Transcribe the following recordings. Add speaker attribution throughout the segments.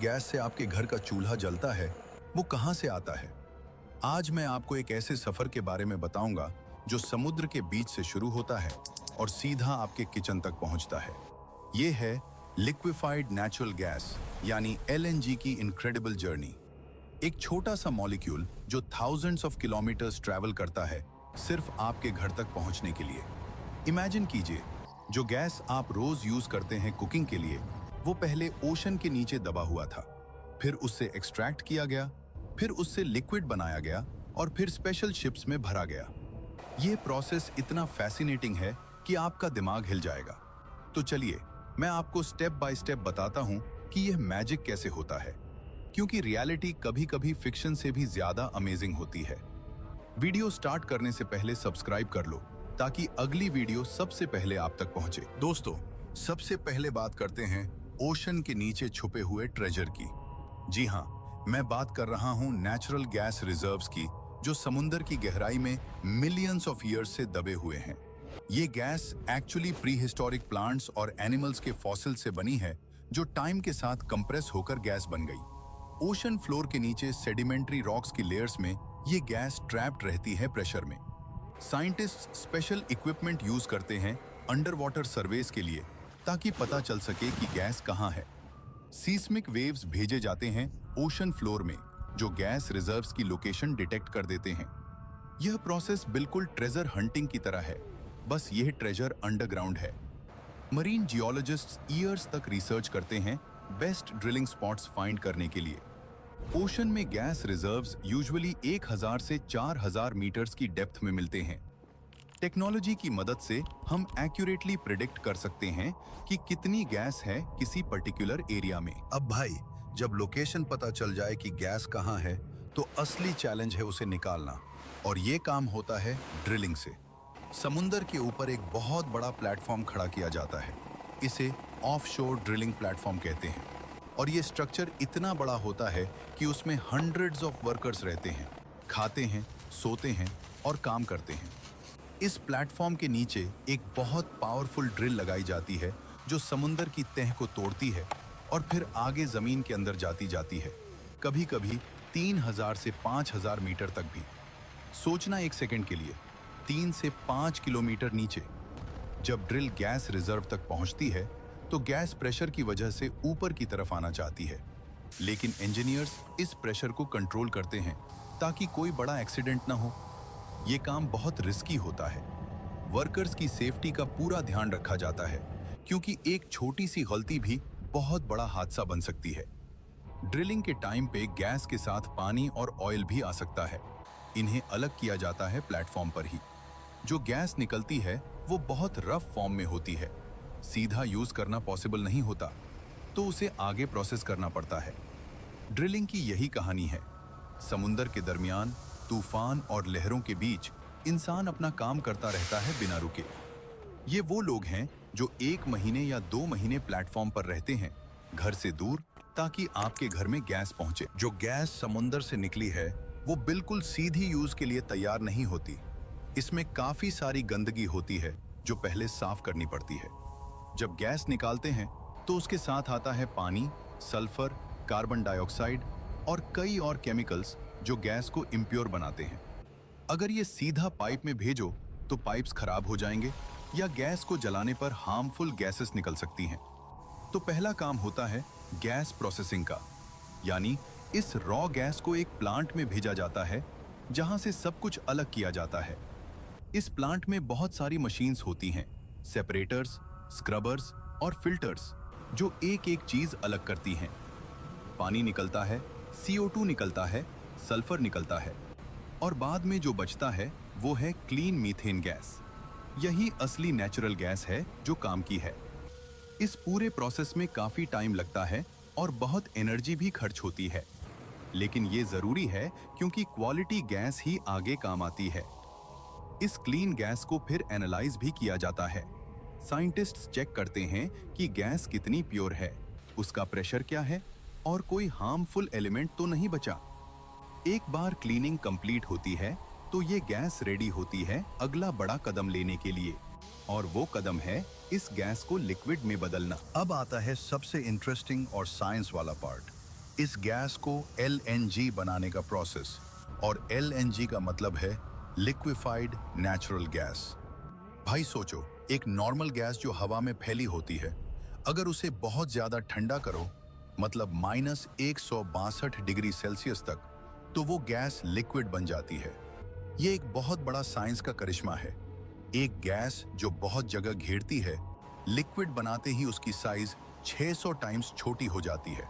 Speaker 1: Gas से आपके घर का चूल्हा जलता है, वो कहां से आता है? आज मैं आपको एक ऐसे सफर के बारे में बताऊंगा जो समुद्र के बीच से शुरू होता है और सीधा आपके किचन तक पहुंचता है। ये है लिक्विफाइड नेचुरल गैस यानी एलएनजी की इनक्रेडिबल जर्नी। एक छोटा सा मॉलिक्यूल जो थाउजेंड्स ऑफ किलोमीटर्स ट्रैवल करता है सिर्फ आपके घर तक पहुंचने के लिए। इमेजिन कीजिए, जो गैस आप रोज यूज करते हैं कुकिंग के लिए, वो पहले ओशन के नीचे दबा हुआ था, फिर उससे एक्सट्रैक्ट किया गया, फिर उससे लिक्विड बनाया गया और फिर स्पेशल शिप्स में भरा गया। ये प्रोसेस इतना फैसिनेटिंग है कि आपका दिमाग हिल जाएगा। तो चलिए मैं आपको स्टेप बाय स्टेप बताता हूं कि यह मैजिक कैसे होता है, क्योंकि रियलिटी कभी-कभी फिक्शन से भी ज्यादा अमेजिंग होती है। वीडियो स्टार्ट करने से पहले सब्सक्राइब कर लो ताकि अगली वीडियो सबसे पहले आप तक पहुंचे। दोस्तों, सबसे पहले बात करते हैं ओशन के नीचे छुपे हुए ट्रेजर की। जी हाँ, मैं बात कर रहा हूं नेचुरल गैस रिजर्व्स की, जो समुद्र की गहराई में मिलियंस ऑफ ईयर्स से दबे हुए हैं। ये gas actually pre historic plants और एनिमल्स के फॉसिल से बनी है, जो टाइम के साथ कंप्रेस होकर गैस बन गई। ओशन फ्लोर के नीचे सेडिमेंट्री रॉक्स की लेयर्स में ये गैस ट्रैप्ड रहती है प्रेशर में। साइंटिस्ट स्पेशल इक्विपमेंट यूज करते हैं अंडर वाटर सर्वेस के लिए, ताकि पता चल सके कि गैस कहां है। सीस्मिक वेव्स भेजे जाते हैं ओशन फ्लोर में, जो गैस रिजर्व्स की लोकेशन डिटेक्ट कर देते हैं। यह प्रोसेस बिल्कुल ट्रेजर हंटिंग की तरह है, बस यह ट्रेजर अंडरग्राउंड है। मरीन जियोलॉजिस्ट्स ईयर्स तक रिसर्च करते हैं बेस्ट ड्रिलिंग स्पॉट्स फाइंड करने के लिए। ओशन में गैस रिजर्व्स यूजुअली 1000 से 4000 मीटर्स की डेप्थ में मिलते हैं। टेक्नोलॉजी की मदद से हम एक्यूरेटली प्रिडिक्ट कर सकते हैं कि कितनी गैस है किसी पर्टिकुलर एरिया में। अब भाई, जब लोकेशन पता चल जाए कि गैस कहां है, तो असली चैलेंज है उसे निकालना, और ये काम होता है ड्रिलिंग से। समुद्र के ऊपर एक बहुत बड़ा प्लेटफॉर्म खड़ा किया जाता है। इसे ऑफशोर ड्रिलिंग प्लेटफॉर्म कहते हैं, और ये स्ट्रक्चर इतना बड़ा होता है कि उसमें हंड्रेड्स ऑफ वर्कर्स रहते हैं, खाते हैं, सोते हैं और काम करते हैं। इस प्लेटफॉर्म के नीचे एक बहुत पावरफुल ड्रिल लगाई जाती है, जो समुद्र की तह को तोड़ती है और फिर आगे जमीन के अंदर जाती है, कभी कभी 3000 से 5000 मीटर तक भी। सोचना एक सेकंड के लिए, 3 से 5 किलोमीटर नीचे। जब ड्रिल गैस रिजर्व तक पहुंचती है, तो गैस प्रेशर की वजह से ऊपर की तरफ आना चाहती है, लेकिन इंजीनियर्स इस प्रेशर को कंट्रोल करते हैं ताकि कोई बड़ा एक्सीडेंट ना हो। ये काम बहुत रिस्की होता है। वर्कर्स की सेफ्टी का पूरा ध्यान रखा जाता है, क्योंकि एक छोटी सी गलती भी बहुत बड़ा हादसा बन सकती है। ड्रिलिंग के टाइम पे गैस के साथ पानी और ऑयल भी आ सकता है। इन्हें अलग किया जाता है प्लेटफॉर्म पर ही। जो गैस निकलती है वो बहुत रफ फॉर्म में होती है, सीधा यूज करना पॉसिबल नहीं होता, तो उसे आगे प्रोसेस करना पड़ता है। ड्रिलिंग की यही कहानी है। समुद्र के दरमियान तूफान और लहरों के बीच इंसान अपना काम करता रहता है बिना रुके। ये वो लोग हैं जो 1 महीने या 2 महीने प्लेटफॉर्म पर रहते हैं, घर से दूर, ताकि आपके घर में गैस पहुंचे। जो गैस समुद्र से निकली है वो बिल्कुल सीधी यूज के लिए तैयार नहीं होती। इसमें काफी सारी गंदगी होती है जो पहले साफ करनी पड़ती है। जब गैस निकालते हैं तो उसके साथ आता है पानी, सल्फर, कार्बन डाइऑक्साइड और कई और केमिकल्स जो गैस को इम्प्योर बनाते हैं। अगर ये सीधा पाइप में भेजो तो पाइप्स खराब हो जाएंगे या गैस को जलाने पर हार्मफुल गैसेस निकल सकती हैं। तो पहला काम होता है गैस प्रोसेसिंग का, यानी इस रॉ गैस को एक प्लांट में भेजा जाता है, जहां से सब कुछ अलग किया जाता है। इस प्लांट में बहुत सारी मशीन्स होती हैं, सेपरेटर्स, स्क्रबर्स और फिल्टर्स, जो एक एक चीज अलग करती हैं। पानी निकलता है, CO2 निकलता है, सल्फर निकलता है, और बाद में जो बचता है वो है क्लीन मीथेन गैस। यही असली नेचुरल गैस है जो काम की है। इस पूरे प्रोसेस में काफी टाइम लगता है और बहुत एनर्जी भी खर्च होती है, लेकिन ये जरूरी है क्योंकि क्वालिटी गैस ही आगे काम आती है। इस क्लीन गैस को फिर एनालाइज भी किया जाता है। साइंटिस्ट्स चेक करते हैं कि गैस कितनी प्योर है, उसका प्रेशर क्या है और कोई हार्मफुल एलिमेंट तो नहीं बचा। एक बार क्लीनिंग कंप्लीट होती है तो ये गैस रेडी होती है अगला बड़ा कदम लेने के लिए, और वो कदम है इस गैस को लिक्विड में बदलना। अब आता है सबसे इंटरेस्टिंग और साइंस वाला पार्ट। इस गैस को LNG बनाने का प्रोसेस, और LNG का मतलब है लिक्विफाइड नेचुरल गैस। भाई सोचो, एक नॉर्मल गैस जो हवा में फैली होती है, अगर उसे बहुत ज्यादा ठंडा करो, मतलब -162 डिग्री सेल्सियस तक, तो वो गैस लिक्विड बन जाती है। ये एक बहुत बड़ा साइंस का करिश्मा है। एक गैस जो बहुत जगह घेरती है, लिक्विड बनाते ही उसकी साइज 600 टाइम्स छोटी हो जाती है।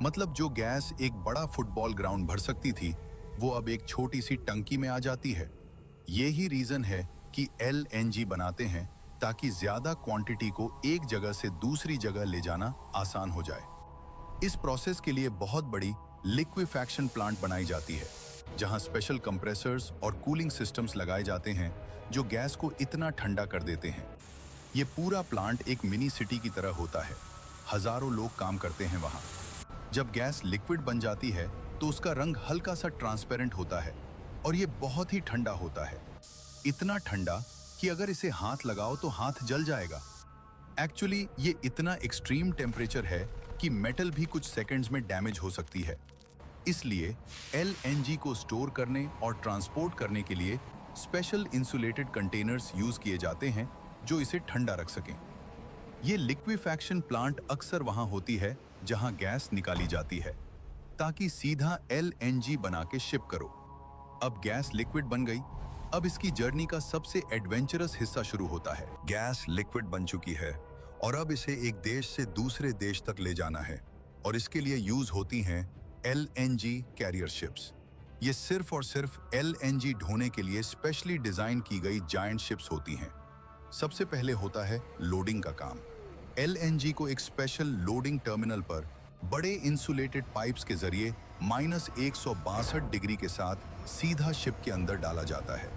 Speaker 1: मतलब जो गैस एक बड़ा फुटबॉल ग्राउंड भर सकती थी, वो अब एक छोटी सी टंकी में आ जाती है। यही रीजन है कि LNG बनाते हैं, ताकि ज्यादा क्वांटिटी को एक जगह से दूसरी जगह ले जाना आसान हो जाए। इस प्रोसेस के लिए बहुत बड़ी लिक्विफैक्शन प्लांट बनाई जाती है, जहां स्पेशल कंप्रेसर्स और कूलिंग सिस्टम्स लगाए जाते हैं, जो गैस को इतना ठंडा कर देते हैं। ये पूरा प्लांट एक मिनी सिटी की तरह होता है। हजारों लोग काम करते हैं वहां। जब गैस लिक्विड बन जाती है, तो उसका रंग हल्का सा ट्रांसपेरेंट होता है और ये बहुत ही ठंडा होता है। इतना ठंडा कि अगर इसे हाथ लगाओ तो हाथ जल जाएगा। एक्चुअली ये इतना एक्सट्रीम टेम्परेचर है कि मेटल भी कुछ सेकंड्स में डैमेज हो सकती है। इसलिए LNG को स्टोर करने और ट्रांसपोर्ट करने के लिए स्पेशल इंसुलेटेड कंटेनर्स यूज किए जाते हैं, जो इसे ठंडा रख सकें। ये लिक्विफैक्शन प्लांट अक्सर वहां होती है जहां गैस निकाली जाती है, ताकि सीधा LNG बना के शिप करो। अब गैस लिक्विड बन गई। अब इसकी जर्नी का सबसे एडवेंचरस हिस्सा शुरू होता है। गैस लिक्विड बन चुकी है और अब इसे एक देश से दूसरे देश तक ले जाना है, और इसके लिए यूज होती हैं LNG कैरियर शिप्स। ये सिर्फ और सिर्फ LNG ढोने के लिए स्पेशली डिजाइन की गई जायंट शिप्स होती हैं। सबसे पहले होता है लोडिंग का काम। LNG को एक स्पेशल लोडिंग टर्मिनल पर बड़े इंसुलेटेड पाइप्स के जरिए -162 डिग्री के साथ सीधा शिप के अंदर डाला जाता है,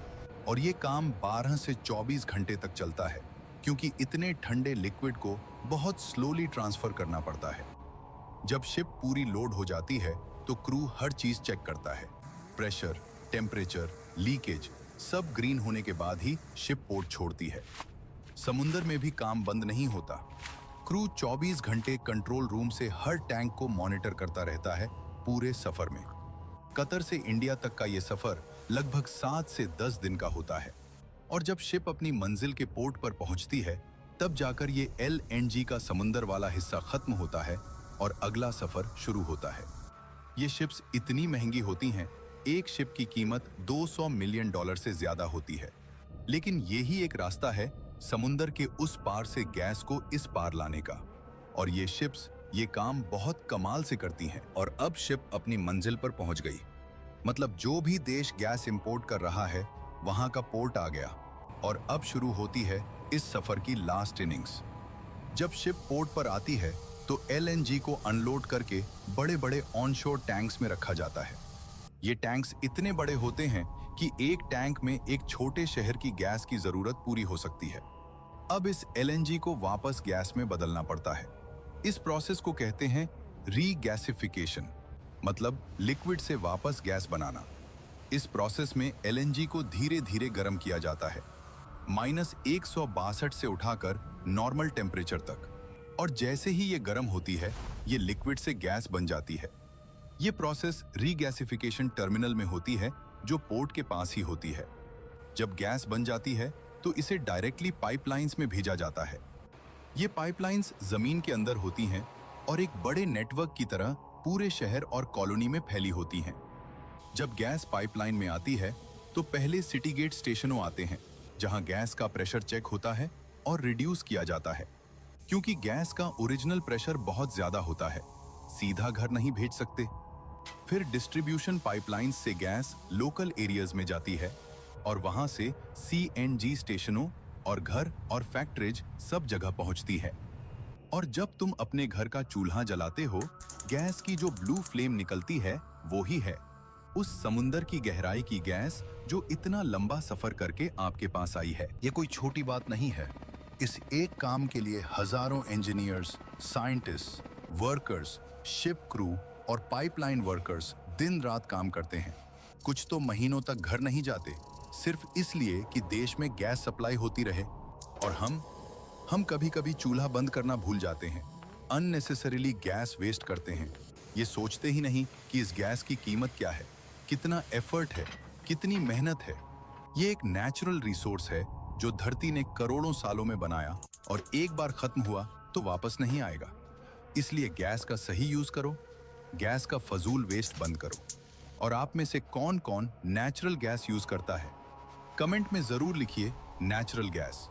Speaker 1: और ये काम 12 से 24 घंटे तक चलता है, क्योंकि इतने ठंडे लिक्विड को बहुत स्लोली ट्रांसफर करना पड़ता है। जब शिप पूरी लोड हो जाती है, तो क्रू हर चीज चेक करता है। प्रेशर, टेम्परेचर, लीकेज सब ग्रीन होने के बाद ही शिप पोर्ट छोड़ती है। समुंदर में भी काम बंद नहीं होता। क्रू 24 घंटे कंट्रोल रूम से हर टैंक को मॉनिटर करता रहता है पूरे सफर में। कतर से इंडिया तक का ये सफर लगभग 7 से 10 दिन का होता है, और जब शिप अपनी मंजिल के पोर्ट पर पहुंचती है, तब जाकर ये LNG का समुंदर वाला हिस्सा खत्म होता है और अगला सफर शुरू होता है। ये शिप्स इतनी महंगी होती हैं, एक शिप की कीमत $200 मिलियन से ज्यादा होती है। लेकिन यही एक रास्ता है समुंदर के उस पार से गैस को इस पार लाने का, और ये शिप्स ये काम बहुत कमाल से करती हैं। और अब शिप अपनी मंजिल पर पहुंच गई। मतलब जो भी देश गैस इंपोर्ट कर रहा है, वहां का पोर्ट आ गया, और अब शुरू होती है इस सफर की लास्ट इनिंग्स। जब शिप पोर्ट पर आती है, तो LNG को अनलोड करके बड़े बड़े ऑनशोर टैंक्स में रखा जाता है। ये टैंक्स इतने बड़े होते हैं कि एक टैंक में एक छोटे शहर की गैस की जरूरत पूरी हो सकती है। अब इस LNG को वापस गैस में बदलना पड़ता है। इस प्रोसेस को कहते हैं रीगैसिफिकेशन, मतलब लिक्विड से वापस गैस बनाना। इस प्रोसेस में LNG को धीरे धीरे गर्म किया जाता है, -162 से उठाकर नॉर्मल टेम्परेचर तक, और जैसे ही ये गर्म होती है, ये लिक्विड से गैस बन जाती है। ये प्रोसेस रीगैसिफिकेशन टर्मिनल में होती है, जो पोर्ट के पास ही होती है। जब गैस बन जाती है, तो इसे डायरेक्टली पाइपलाइंस में भेजा जाता है। ये पाइपलाइंस जमीन के अंदर होती हैं और एक बड़े नेटवर्क की तरह पूरे शहर और कॉलोनी में फैली होती हैं। जब गैस पाइपलाइन में आती है, तो पहले सिटी गेट स्टेशनों आते हैं, जहां गैस का प्रेशर चेक होता है और रिड्यूस किया जाता है, क्योंकि गैस का ओरिजिनल प्रेशर बहुत ज्यादा होता है, सीधा घर नहीं भेज सकते। फिर डिस्ट्रीब्यूशन पाइपलाइंस से गैस लोकल एरियाज में जाती है, और वहां से CNG स्टेशनों और घर और फैक्ट्रीज सब जगह पहुंचती है। और जब तुम अपने घर का चूल्हा जलाते हो, गैस की जो ब्लू फ्लेम निकलती है, वो ही है उस समुंदर की गहराई की गैस जो इतना लंबा सफर करके आपके पास आई है। ये कोई छोटी बात नहीं है। इस एक काम के लिए हजारों engineers, scientist, workers, ship crew और पाइपलाइन वर्कर्स दिन रात काम करते हैं। कुछ तो महीनों तक घर नहीं जाते, सिर्फ इसलिए कि देश में गैस सप्लाई होती रहे। और हम कभी कभी चूल्हा बंद करना भूल जाते हैं, अननेसेसरीली गैस वेस्ट करते हैं। ये सोचते ही नहीं कि इस गैस की कीमत क्या है, कितना एफर्ट है, कितनी मेहनत है। ये एक नेचुरल रिसोर्स है जो धरती ने करोड़ों सालों में बनाया और एक बार खत्म हुआ तो वापस नहीं आएगा। इसलिए गैस का सही यूज करो, गैस का फजूल वेस्ट बंद करो। और आप में से कौन कौन नेचुरल गैस यूज करता है, कमेंट में जरूर लिखिए नेचुरल गैस।